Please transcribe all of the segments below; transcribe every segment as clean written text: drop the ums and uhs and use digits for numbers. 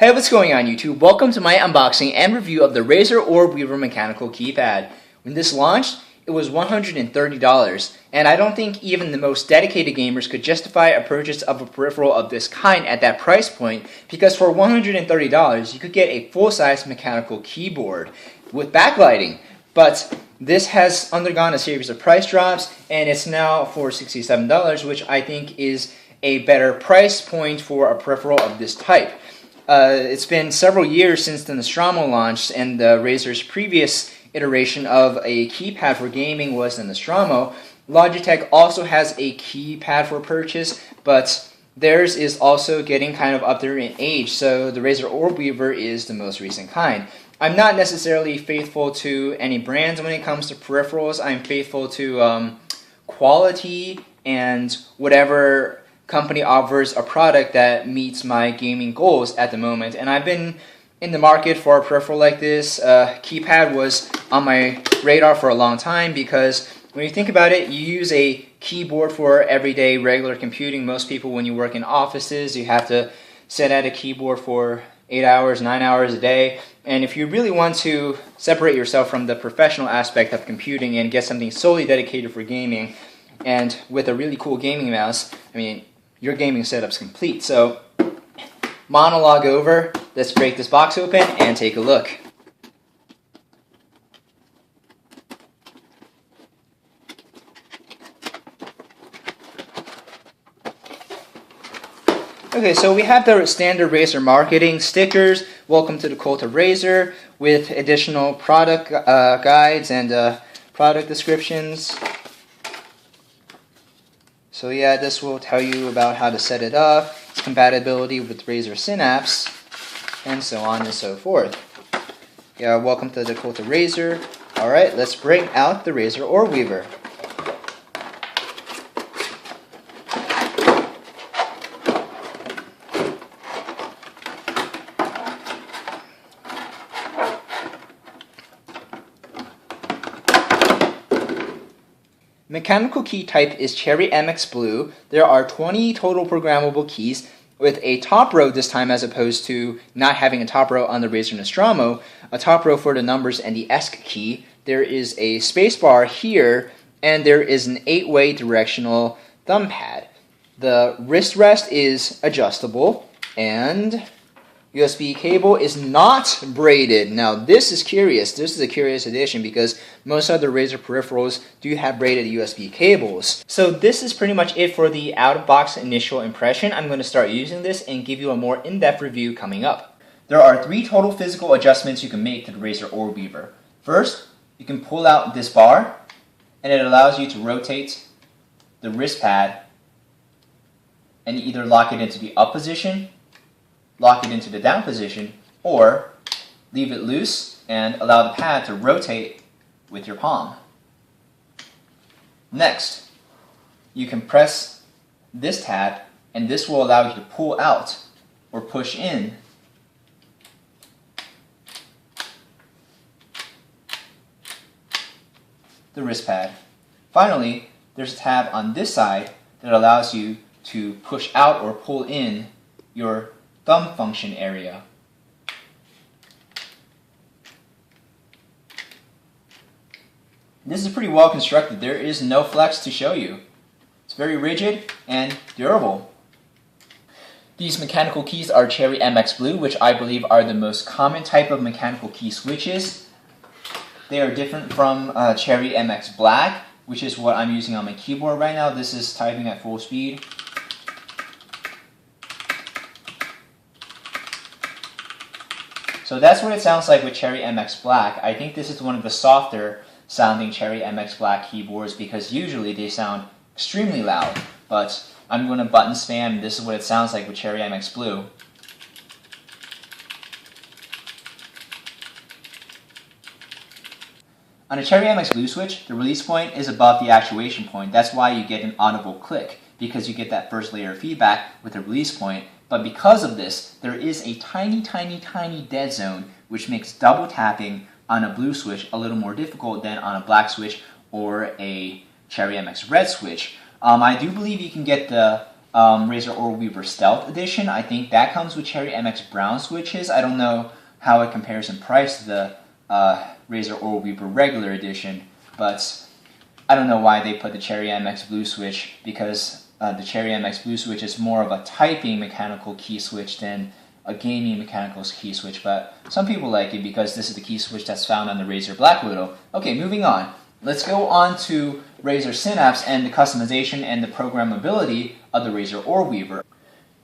Hey, what's going on YouTube? Welcome to my unboxing and review of the Razer Orbweaver mechanical keypad. When this launched, it was $130, and I don't think even the most dedicated gamers could justify a purchase of a peripheral of this kind at that price point, because for $130 you could get a full-size mechanical keyboard with backlighting. But this has undergone a series of price drops, and it's now for $67, which I think is a better price point for a peripheral of this type. It's been several years since the Nostromo launched, and Razer's previous iteration of a keypad for gaming was the Nostromo. Logitech also has a keypad for purchase, but theirs is also getting kind of up there in age, so the Razer Orbweaver is the most recent kind. I'm not necessarily faithful to any brands when it comes to peripherals. I'm faithful to quality and whatever company offers a product that meets my gaming goals at the moment. And I've been in the market for a peripheral like this. Keypad was on my radar for a long time because when you think about it, you use a keyboard for everyday regular computing. Most people, when you work in offices, you have to sit at a keyboard for 8 hours, 9 hours a day. And if you really want to separate yourself from the professional aspect of computing and get something solely dedicated for gaming, and with a really cool gaming mouse, I mean, your gaming setup's complete. So, monologue over. Let's break this box open and take a look. Okay, so we have the standard Razer marketing stickers. Welcome to the cult of Razer, with additional product guides and product descriptions. So yeah, this will tell you about how to set it up, its compatibility with Razer Synapse, and so on and so forth. Yeah, welcome to the cult of Razer. Alright, let's bring out the Razer Orbweaver. Mechanical key type is Cherry MX Blue. There are 20 total programmable keys with a top row this time, as opposed to not having a top row on the Razer Nostromo, a top row for the numbers and the ESC key. There is a spacebar here, and there is an 8-way directional thumb pad. The wrist rest is adjustable, and USB cable is not braided. Now this is curious. This is a curious addition because most other Razer peripherals do have braided USB cables. So this is pretty much it for the out-of-box initial impression. I'm going to start using this and give you a more in-depth review coming up. There are 3 total physical adjustments you can make to the Razer Orbweaver. First, you can pull out this bar, and it allows you to rotate the wrist pad and either lock it into the up position, lock it into the down position, or leave it loose and allow the pad to rotate with your palm. Next, you can press this tab, and this will allow you to pull out or push in the wrist pad. Finally, there's a tab on this side that allows you to push out or pull in your thumb function area. This is pretty well constructed. There is no flex to show you. It's very rigid and durable. These mechanical keys are Cherry MX Blue, which I believe are the most common type of mechanical key switches. They are different from Cherry MX Black, which is what I'm using on my keyboard right now. This is typing at full speed. So that's what it sounds like with Cherry MX Black. I think this is one of the softer sounding Cherry MX Black keyboards because usually they sound extremely loud. But I'm going to button spam. This is what it sounds like with Cherry MX Blue. On a Cherry MX Blue switch, the release point is above the actuation point. That's why you get an audible click, because you get that first layer of feedback with the release point. But because of this, there is a tiny dead zone, which makes double tapping on a blue switch a little more difficult than on a black switch or a Cherry MX Red switch. I do believe you can get the Razer Orbweaver Stealth Edition. I think that comes with Cherry MX Brown switches. I don't know how it compares in price to the Razer Orbweaver Regular Edition, but I don't know why they put the Cherry MX Blue switch, because the Cherry MX Blue switch is more of a typing mechanical key switch than a gaming mechanical key switch, but some people like it because this is the key switch that's found on the Razer Black Widow. Okay, moving on. Let's go on to Razer Synapse and the customization and the programmability of the Razer Orbweaver.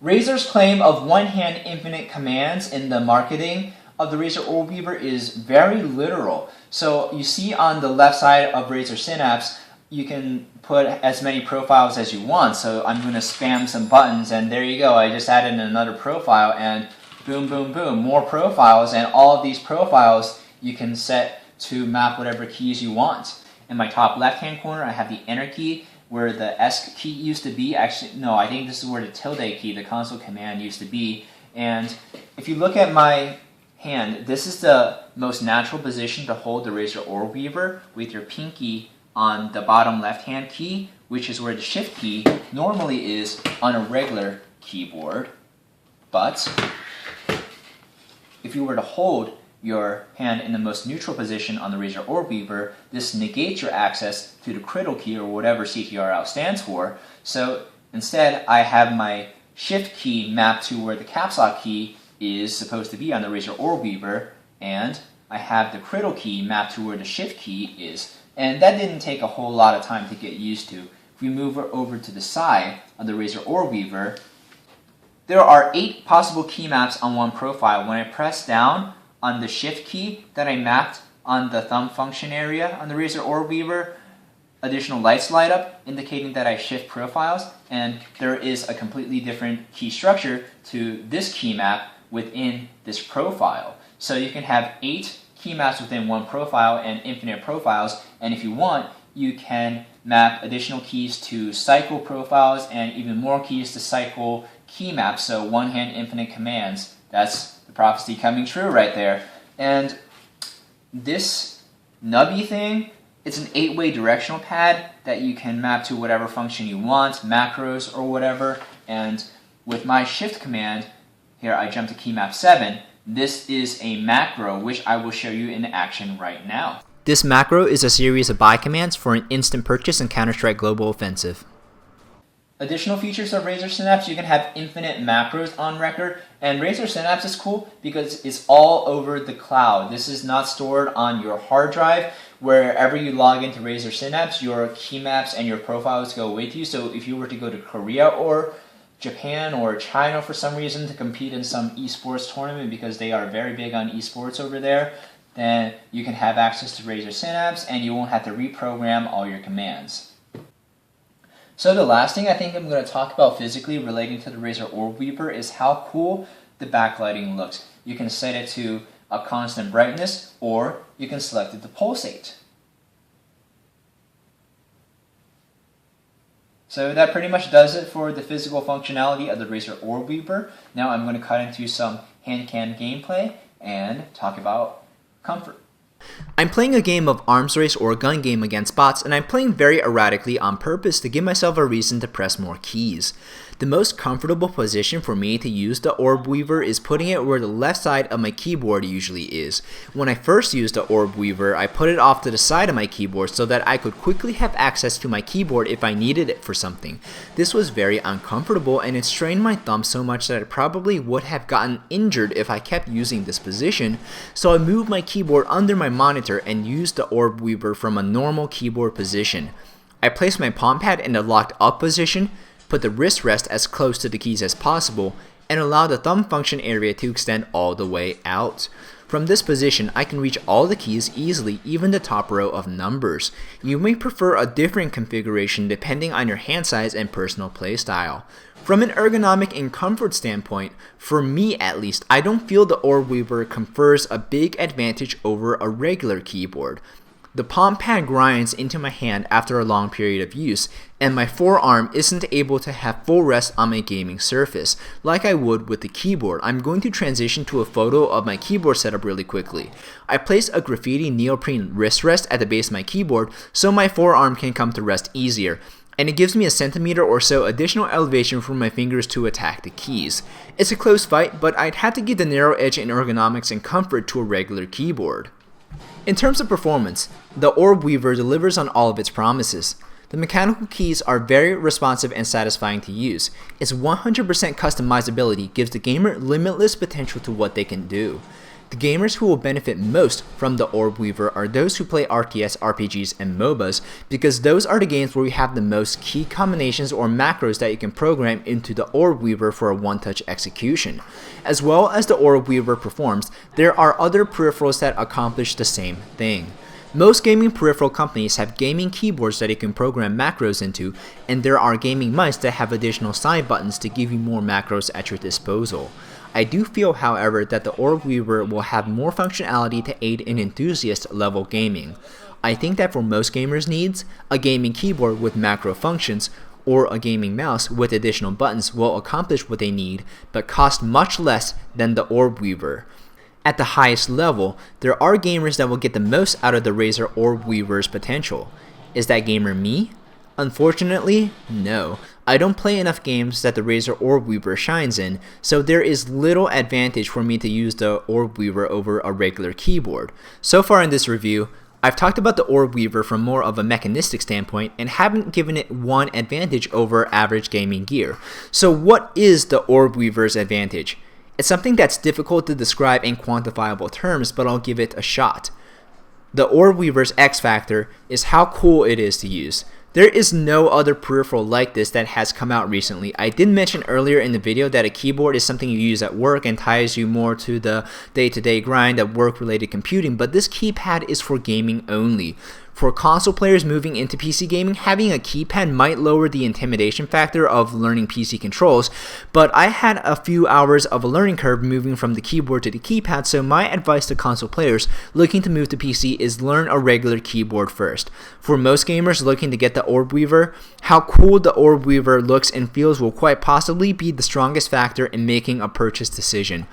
Razer's claim of one-hand infinite commands in the marketing of the Razer Orbweaver is very literal. So you see on the left side of Razer Synapse, you can put as many profiles as you want. So I'm going to spam some buttons, and there you go. I just added another profile, and boom, boom, boom, more profiles. And all of these profiles you can set to map whatever keys you want. In my top left-hand corner, I have the enter key, where the ESC key used to be. Actually, no, I think this is where the tilde key, the console command, used to be. And if you look at my hand, this is the most natural position to hold the Razer Orbweaver, with your pinky on the bottom left-hand key, which is where the shift key normally is on a regular keyboard. But if you were to hold your hand in the most neutral position on the Razer Orbweaver, this negates your access to the critical key, or whatever CTRL stands for. So instead, I have my shift key mapped to where the caps lock key is supposed to be on the Razer Orbweaver, and I have the critical key mapped to where the shift key is. And that didn't take a whole lot of time to get used to. If we move over to the side of the Razer Orbweaver, there are 8 possible key maps on one profile. When I press down on the shift key that I mapped on the thumb function area on the Razer Orbweaver, additional lights light up, indicating that I shift profiles, and there is a completely different key structure to this key map within this profile. So you can have 8 key maps within one profile and infinite profiles, and if you want, you can map additional keys to cycle profiles and even more keys to cycle key maps, so one-hand infinite commands. That's the prophecy coming true right there. And this nubby thing, it's an 8-way directional pad that you can map to whatever function you want, macros or whatever. And with my shift command, here I jump to key map 7, this is a macro which I will show you in action right now. This macro is a series of buy commands for an instant purchase in Counter-Strike Global Offensive. Additional features of Razer Synapse, you can have infinite macros on record, and Razer Synapse is cool because it's all over the cloud. This is not stored on your hard drive. Wherever you log into Razer Synapse, your key maps and your profiles go with you. So if you were to go to Korea or Japan or China for some reason to compete in some esports tournament, because they are very big on esports over there, then you can have access to Razer Synapse and you won't have to reprogram all your commands. So the last thing I think I'm going to talk about physically relating to the Razer Orbweaver is how cool the backlighting looks. You can set it to a constant brightness, or you can select it to pulsate. So that pretty much does it for the physical functionality of the Razer Orbweaver. Now I'm going to cut into some Handcam gameplay and talk about comfort. I'm playing a game of arms race or a gun game against bots, and I'm playing very erratically on purpose to give myself a reason to press more keys. The most comfortable position for me to use the Orbweaver is putting it where the left side of my keyboard usually is. When I first used the Orbweaver, I put it off to the side of my keyboard so that I could quickly have access to my keyboard if I needed it for something. This was very uncomfortable, and it strained my thumb so much that I probably would have gotten injured if I kept using this position, so I moved my keyboard under my monitor and used the Orbweaver from a normal keyboard position. I placed my palm pad in the locked up position, put the wrist rest as close to the keys as possible, and allow the thumb function area to extend all the way out. From this position, I can reach all the keys easily, even the top row of numbers. You may prefer a different configuration depending on your hand size and personal playstyle. From an ergonomic and comfort standpoint, for me at least, I don't feel the Orbweaver confers a big advantage over a regular keyboard. The palm pad grinds into my hand after a long period of use, and my forearm isn't able to have full rest on my gaming surface, like I would with the keyboard. I'm going to transition to a photo of my keyboard setup really quickly. I placed a graffiti neoprene wrist rest at the base of my keyboard so my forearm can come to rest easier. and it gives me a centimeter or so additional elevation for my fingers to attack the keys. It's a close fight, but I'd have to give the narrow edge in ergonomics and comfort to a regular keyboard. In terms of performance, the Orbweaver delivers on all of its promises. The mechanical keys are very responsive and satisfying to use. Its 100% customizability gives the gamer limitless potential to what they can do. The gamers who will benefit most from the Orbweaver are those who play RTS, RPGs, and MOBAs, because those are the games where we have the most key combinations or macros that you can program into the Orbweaver for a one-touch execution. As well as the Orbweaver performs, there are other peripherals that accomplish the same thing. Most gaming peripheral companies have gaming keyboards that you can program macros into, and there are gaming mice that have additional side buttons to give you more macros at your disposal. I do feel, however, that the Orbweaver will have more functionality to aid in enthusiast level gaming. I think that for most gamers' needs, a gaming keyboard with macro functions or a gaming mouse with additional buttons will accomplish what they need, but cost much less than the Orbweaver. At the highest level, there are gamers that will get the most out of the Razer Orbweaver's potential. Is that gamer me? Unfortunately, no. I don't play enough games that the Razer Orbweaver shines in, so there is little advantage for me to use the Orbweaver over a regular keyboard. So far in this review, I've talked about the Orbweaver from more of a mechanistic standpoint and haven't given it one advantage over average gaming gear. So what is the Orbweaver's advantage? It's something that's difficult to describe in quantifiable terms, but I'll give it a shot. The Orbweaver's X factor is how cool it is to use. There is no other peripheral like this that has come out recently. I did mention earlier in the video that a keyboard is something you use at work and ties you more to the day-to-day grind of work-related computing, but this keypad is for gaming only. For console players moving into PC gaming, having a keypad might lower the intimidation factor of learning PC controls, but I had a few hours of a learning curve moving from the keyboard to the keypad, so my advice to console players looking to move to PC is learn a regular keyboard first. For most gamers looking to get the Orbweaver, how cool the Orbweaver looks and feels will quite possibly be the strongest factor in making a purchase decision.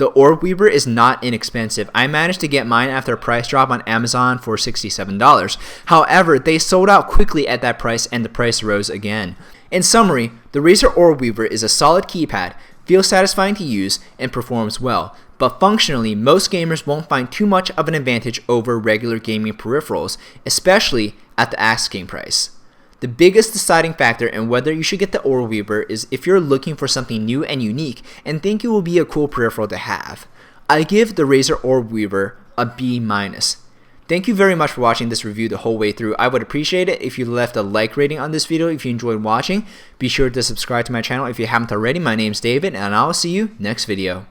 The Orbweaver is not inexpensive. I managed to get mine after a price drop on Amazon for $67. However, they sold out quickly at that price and the price rose again. In summary, the Razer Orbweaver is a solid keypad, feels satisfying to use, and performs well. But functionally, most gamers won't find too much of an advantage over regular gaming peripherals, especially at the asking price. The biggest deciding factor in whether you should get the Orbweaver is if you're looking for something new and unique and think it will be a cool peripheral to have. I give the Razer Orbweaver a B-. Thank you very much for watching this review the whole way through. I would appreciate it if you left a like rating on this video if you enjoyed watching. Be sure to subscribe to my channel if you haven't already. My name's David, and I'll see you next video.